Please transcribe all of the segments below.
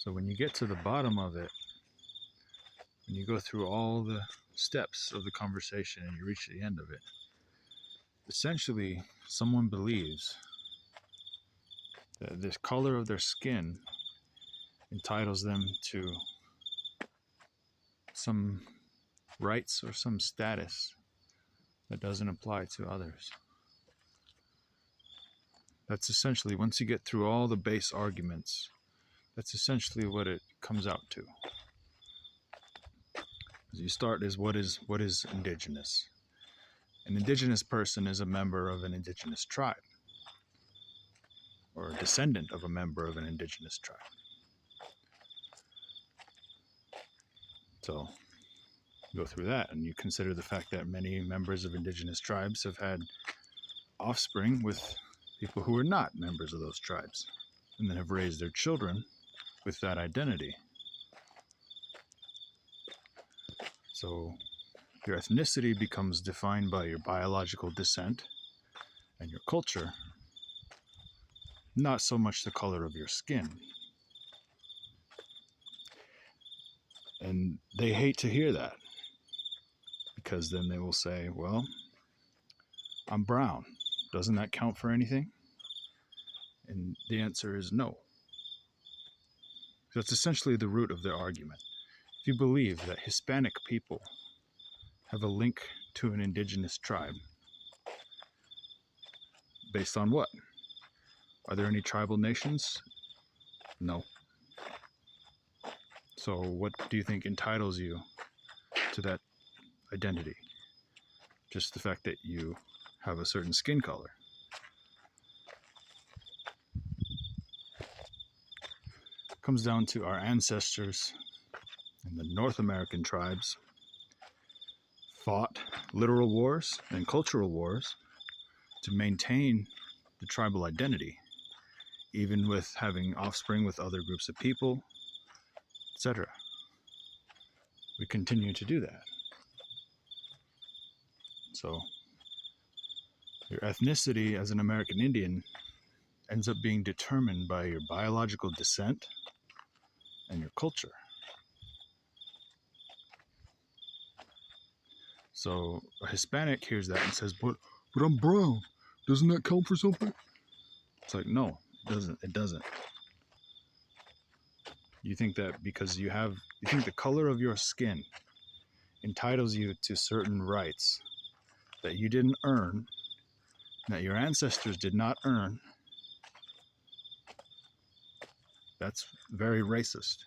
So when you get to the bottom of it, when you go through all the steps of the conversation and you reach the end of it, essentially someone believes that this color of their skin entitles them to some rights or some status that doesn't apply to others. That's essentially, once you get through all the base arguments, that's essentially what it comes out to. As you start is what is indigenous? An indigenous person is a member of an indigenous tribe, or a descendant of a member of an indigenous tribe. So you go through that and you consider the fact that many members of indigenous tribes have had offspring with people who are not members of those tribes, and then have raised their children with that identity. So your ethnicity becomes defined by your biological descent and your culture, not so much the color of your skin. And they hate to hear that, because then they will say, well, I'm brown. Doesn't that count for anything? And the answer is no. That's essentially the root of their argument. If you believe that Hispanic people have a link to an indigenous tribe, based on what? Are there any tribal nations? No. So what do you think entitles you to that identity? Just the fact that you have a certain skin color. It comes down to our ancestors and the North American tribes fought literal wars and cultural wars to maintain the tribal identity, even with having offspring with other groups of people, etc. We continue to do that. So your ethnicity as an American Indian ends up being determined by your biological descent and your culture. So a Hispanic hears that and says, but I'm brown. Doesn't that count for something? It's like, no, it doesn't. You think that because you think the color of your skin entitles you to certain rights that you didn't earn, that your ancestors did not earn. That's very racist.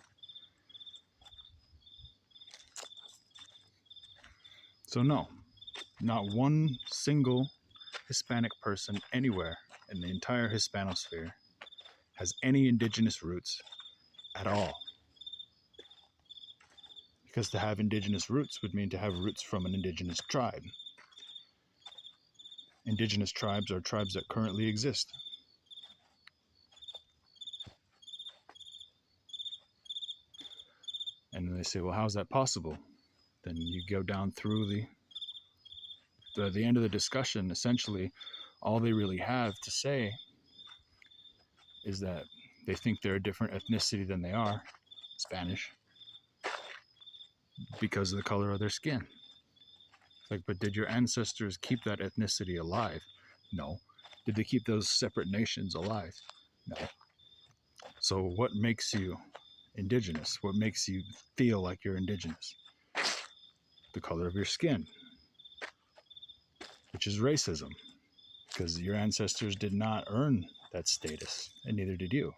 So no, not one single Hispanic person anywhere in the entire Hispanosphere has any indigenous roots at all. Because to have indigenous roots would mean to have roots from an indigenous tribe. Indigenous tribes are tribes that currently exist. And they say, well, how's that possible? Then you go down through the end of the discussion. Essentially, all they really have to say is that they think they're a different ethnicity than they are, Spanish, because of the color of their skin. It's like, but did your ancestors keep that ethnicity alive? No. Did they keep those separate nations alive? No. So what makes you indigenous? What makes you feel like you're indigenous? The color of your skin, which is racism, because your ancestors did not earn that status, and neither did you.